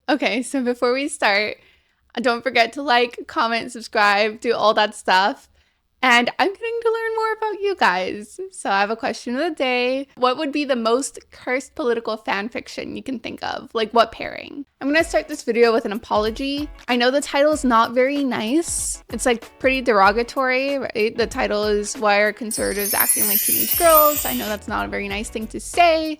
Okay, so before we start, don't forget to like, comment, subscribe, do all that stuff. And I'm getting to learn more about you guys. So I have a question of the day. What would be the most cursed political fan fiction you can think of? Like what pairing? I'm gonna start this video with an apology. I know the title is not very nice. It's like pretty derogatory, right? The title is Why Are Conservatives Acting Like Teenage Girls? I know that's not a very nice thing to say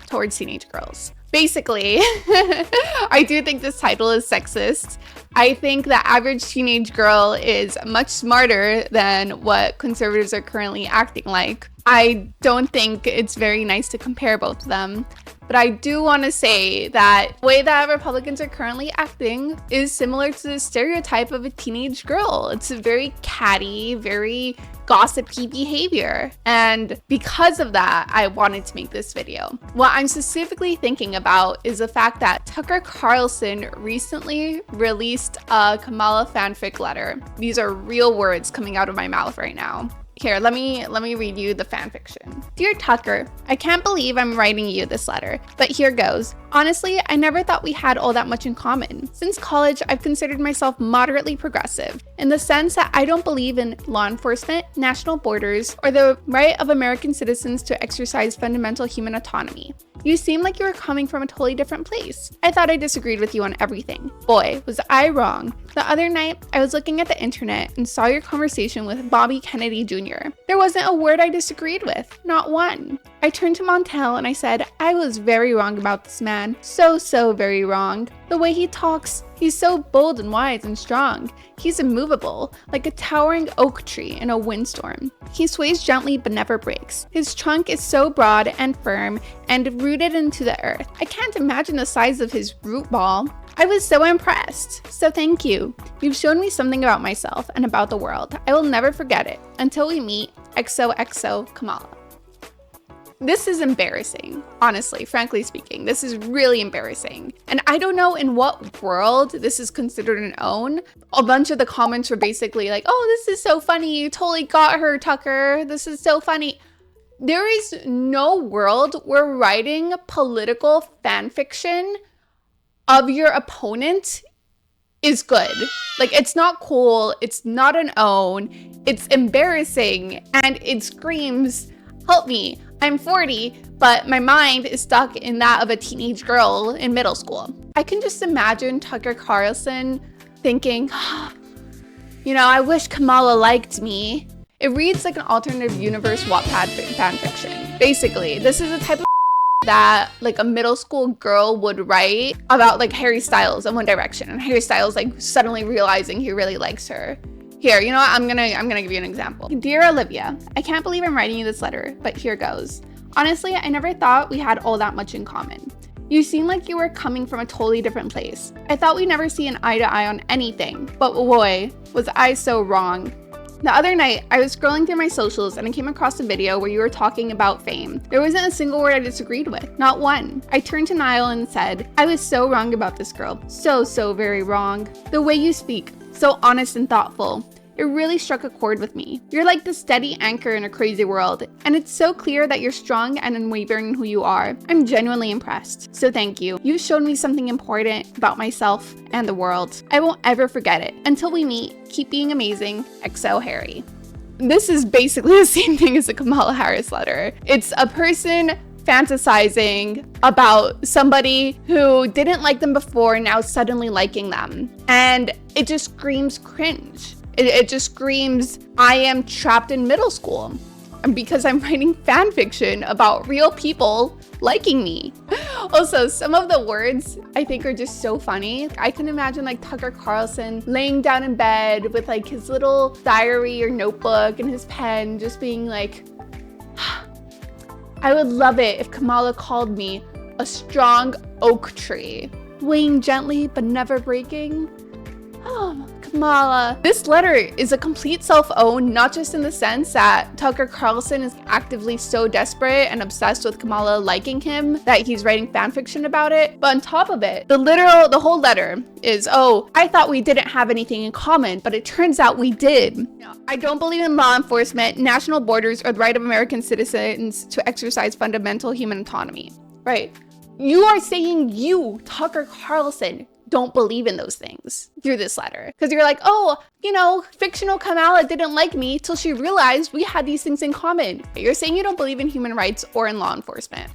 towards teenage girls. Basically, I do think this title is sexist. I think the average teenage girl is much smarter than what conservatives are currently acting like. I don't think it's very nice to compare both of them. But I do want to say that the way that Republicans are currently acting is similar to the stereotype of a teenage girl. It's a very catty, very gossipy behavior. And because of that, I wanted to make this video. What I'm specifically thinking about is the fact that Tucker Carlson recently released a Kamala fanfic letter. These are real words coming out of my mouth right now. Here, let me read you the fanfiction. Dear Tucker, I can't believe I'm writing you this letter, but here goes. Honestly, I never thought we had all that much in common. Since college, I've considered myself moderately progressive, in the sense that I don't believe in law enforcement, national borders, or the right of American citizens to exercise fundamental human autonomy. You seem like you were coming from a totally different place. I thought I disagreed with you on everything. Boy, was I wrong. The other night, I was looking at the internet and saw your conversation with Bobby Kennedy Jr. There wasn't a word I disagreed with, not one. I turned to Montel and I said, I was very wrong about this man. So very wrong. The way he talks, he's so bold and wise and strong. He's immovable, like a towering oak tree in a windstorm. He sways gently but never breaks. His trunk is so broad and firm and rooted into the earth. I can't imagine the size of his root ball. I was so impressed. So thank you. You've shown me something about myself and about the world. I will never forget it. Until we meet, XOXO Kamala. This is embarrassing, honestly, frankly speaking. This is really embarrassing. And I don't know in what world this is considered an own. A bunch of the comments were basically like, oh, this is so funny. You totally got her, Tucker. This is so funny. There is no world where writing political fan fiction of your opponent is good. Like, it's not cool. It's not an own. It's embarrassing. And it screams, help me. I'm 40, but my mind is stuck in that of a teenage girl in middle school. I can just imagine Tucker Carlson thinking, you know, I wish Kamala liked me. It reads like an alternative universe Wattpad fanfiction. Basically, this is the type of that like a middle school girl would write about like Harry Styles in One Direction, and Harry Styles like suddenly realizing he really likes her. Here, you know what? I'm gonna give you an example. Dear Olivia, I can't believe I'm writing you this letter, but here goes. Honestly, I never thought we had all that much in common. You seem like you were coming from a totally different place. I thought we'd never see an eye to eye on anything, but boy, was I so wrong. The other night, I was scrolling through my socials and I came across a video where you were talking about fame. There wasn't a single word I disagreed with, not one. I turned to Niall and said, I was so wrong about this girl. So very wrong. The way you speak, so honest and thoughtful. It really struck a chord with me. You're like the steady anchor in a crazy world, and it's so clear that you're strong and unwavering in who you are. I'm genuinely impressed, so thank you. You've shown me something important about myself and the world. I won't ever forget it. Until we meet, keep being amazing. XO Harry. This is basically the same thing as the Kamala Harris letter. It's a person fantasizing about somebody who didn't like them before, now suddenly liking them. And it just screams cringe. It just screams, I am trapped in middle school because I'm writing fan fiction about real people liking me. Also, some of the words I think are just so funny. I can imagine like Tucker Carlson laying down in bed with like his little diary or notebook and his pen, just being like, I would love it if Kamala called me a strong oak tree, swaying gently but never breaking. Oh, Kamala. This letter is a complete self-own, not just in the sense that Tucker Carlson is actively so desperate and obsessed with Kamala liking him that he's writing fanfiction about it, but on top of it, the whole letter is, oh, I thought we didn't have anything in common, but it turns out we did. I don't believe in law enforcement, national borders, or the right of American citizens to exercise fundamental human autonomy. Right. You are saying you, Tucker Carlson, don't believe in those things through this letter. Because you're like, oh, you know, fictional Kamala didn't like me till she realized we had these things in common. You're saying you don't believe in human rights or in law enforcement.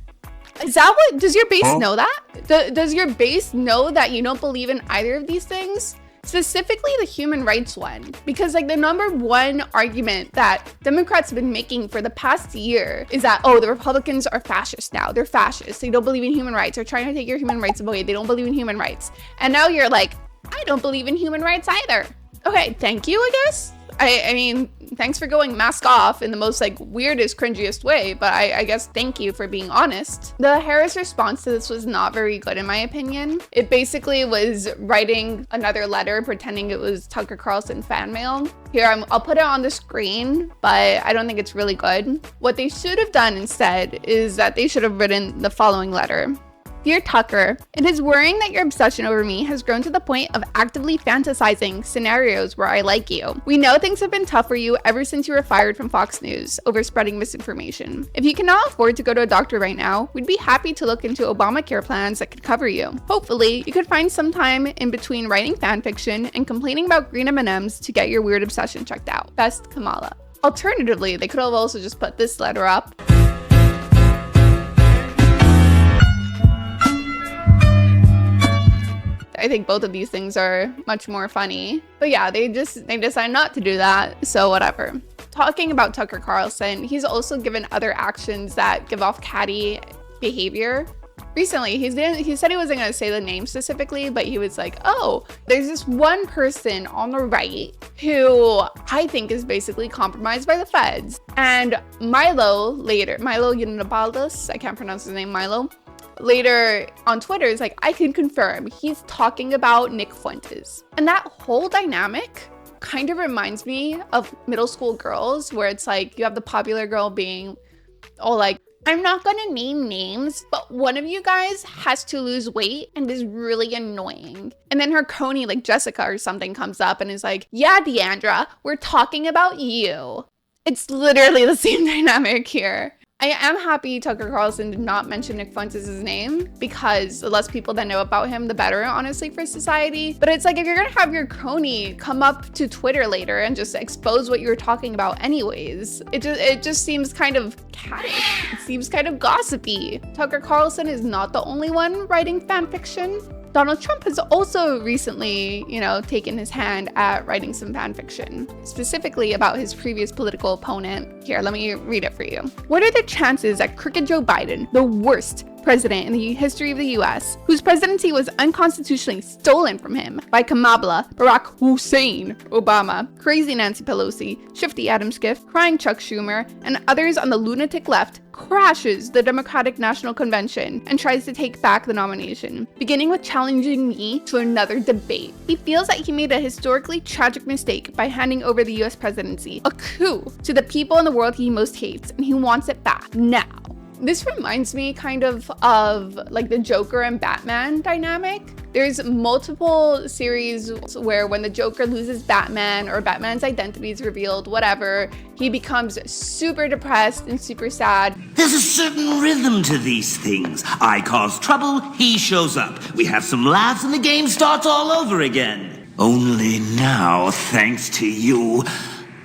Is that what, does your base know that? Does your base know that you don't believe in either of these things? Specifically the human rights one, because like the number one argument that Democrats have been making for the past year is that, oh, the Republicans are fascist now. They're fascists. They don't believe in human rights. They're trying to take your human rights away. They don't believe in human rights. And now you're like, I don't believe in human rights either. Okay, thank you, I guess. I mean, thanks for going mask off in the most like weirdest, cringiest way, but I guess thank you for being honest. The Harris response to this was not very good in my opinion. It basically was writing another letter pretending it was Tucker Carlson fan mail. Here, I'll put it on the screen, but I don't think it's really good. What they should have done instead is that they should have written the following letter. Dear Tucker, it is worrying that your obsession over me has grown to the point of actively fantasizing scenarios where I like you. We know things have been tough for you ever since you were fired from Fox News over spreading misinformation. If you cannot afford to go to a doctor right now, we'd be happy to look into Obamacare plans that could cover you. Hopefully, you could find some time in between writing fanfiction and complaining about green M&Ms to get your weird obsession checked out. Best, Kamala. Alternatively, they could have also just put this letter up. I think both of these things are much more funny. But yeah, they decide not to do that, so whatever. Talking about Tucker Carlson, he's also given other actions that give off catty behavior. Recently, he said he wasn't going to say the name specifically, but he was like, oh, there's this one person on the right who I think is basically compromised by the feds. And Milo Yiannopoulos, I can't pronounce his name, Milo, later on Twitter is like, I can confirm he's talking about Nick Fuentes. And that whole dynamic kind of reminds me of middle school girls, where it's like you have the popular girl being all like, I'm not gonna name names, but one of you guys has to lose weight and is really annoying. And then her coney, like Jessica or something, comes up and is like, yeah, Deandra, we're talking about you. It's literally the same dynamic here. I am happy Tucker Carlson did not mention Nick Fuentes' name, because the less people that know about him, the better, honestly, for society. But it's like, if you're gonna have your coney come up to Twitter later and just expose what you were talking about anyways, it just seems kind of catty. It seems kind of gossipy. Tucker Carlson is not the only one writing fan fiction. Donald Trump has also recently, taken his hand at writing some fan fiction, specifically about his previous political opponent. Here, let me read it for you. What are the chances that crooked Joe Biden, the worst president in the history of the US, whose presidency was unconstitutionally stolen from him by Kamala, Barack Hussein Obama, crazy Nancy Pelosi, shifty Adam Schiff, crying Chuck Schumer, and others on the lunatic left, crashes the Democratic National Convention and tries to take back the nomination, beginning with challenging me to another debate. He feels that he made a historically tragic mistake by handing over the US presidency, a coup, to the people in the world he most hates, and he wants it back now. This reminds me kind of like the Joker and Batman dynamic. There's multiple series where when the Joker loses Batman or Batman's identity is revealed, whatever, he becomes super depressed and super sad. There's a certain rhythm to these things. I cause trouble, he shows up. We have some laughs and the game starts all over again. Only now, thanks to you,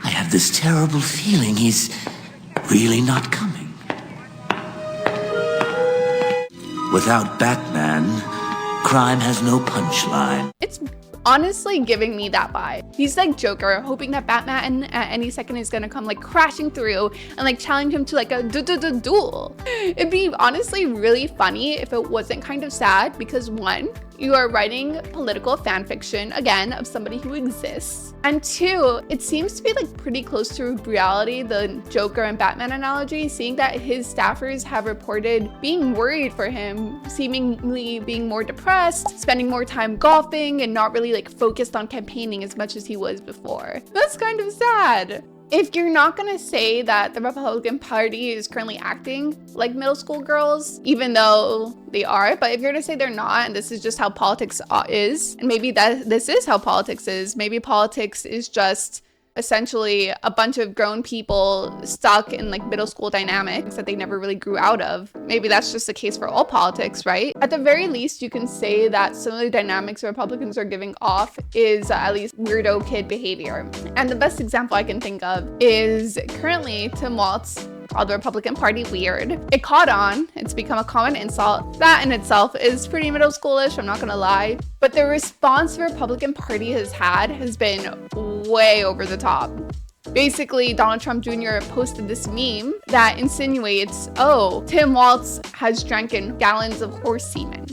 I have this terrible feeling he's really not coming. Without Batman, crime has no punchline. It's honestly giving me that vibe. He's like Joker, hoping that Batman at any second is gonna come like crashing through and like challenge him to like a duel. It'd be honestly really funny if it wasn't kind of sad, because one, you are writing political fan fiction, again, of somebody who exists. And two, it seems to be like pretty close to reality, the Joker and Batman analogy, seeing that his staffers have reported being worried for him, seemingly being more depressed, spending more time golfing, and not really like focused on campaigning as much as he was before. That's kind of sad. If you're not gonna say that the Republican Party is currently acting like middle school girls, even though they are, but if you're gonna say they're not, and this is just how politics is, and maybe that this is how politics is, maybe politics is just essentially a bunch of grown people stuck in like middle school dynamics that they never really grew out of. Maybe that's just the case for all politics, right? At the very least, you can say that some of the dynamics Republicans are giving off is at least weirdo kid behavior. And the best example I can think of is currently Tim Walz called the Republican Party weird. It caught on. It's become a common insult. That in itself is pretty middle schoolish, I'm not gonna lie. But the response the Republican Party has had has been way over the top. Basically, Donald Trump Jr. posted this meme that insinuates, oh, Tim Walz has drinking gallons of horse semen.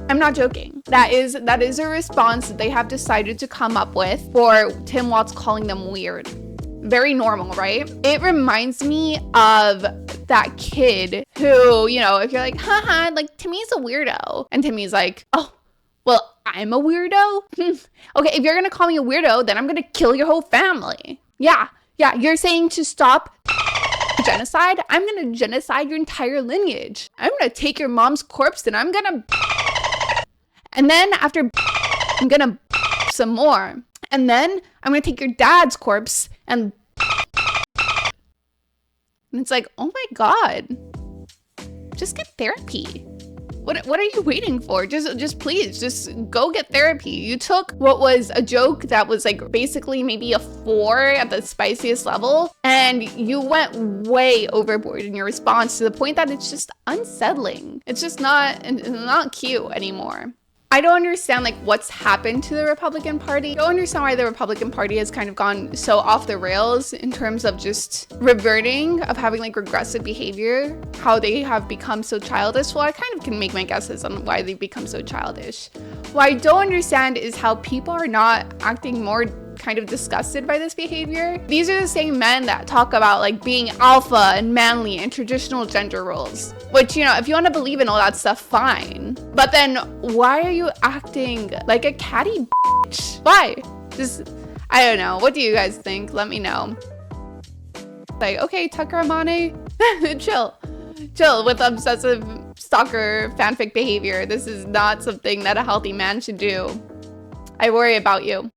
I'm not joking. That is a response that they have decided to come up with for Tim Walz calling them weird. Very normal, right? It reminds me of that kid who, you know, if you're like, haha, like Timmy's a weirdo. And Timmy's like, oh, well, I'm a weirdo? Okay, if you're gonna call me a weirdo, then I'm gonna kill your whole family. Yeah, you're saying to stop genocide? I'm gonna genocide your entire lineage. I'm gonna take your mom's corpse and I'm gonna... And then after I'm gonna some more. And then I'm gonna take your dad's corpse and it's like, oh my God, just get therapy. What are you waiting for? Just please, just go get therapy. You took what was a joke that was like basically maybe a 4 at the spiciest level, and you went way overboard in your response to the point that it's just unsettling. It's just not cute anymore. I don't understand like what's happened to the Republican Party. I don't understand why the Republican Party has kind of gone so off the rails in terms of just reverting, of having like regressive behavior, how they have become so childish. Well, I kind of can make my guesses on why they've become so childish. What I don't understand is how people are not acting more kind of disgusted by this behavior. These are the same men that talk about like being alpha and manly and traditional gender roles, which, you know, if you want to believe in all that stuff, fine. But then why are you acting like a catty bitch? Why? Just, I don't know. What do you guys think? Let me know. Like, okay, Tucker Amane, chill with obsessive stalker fanfic behavior. This is not something that a healthy man should do. I worry about you.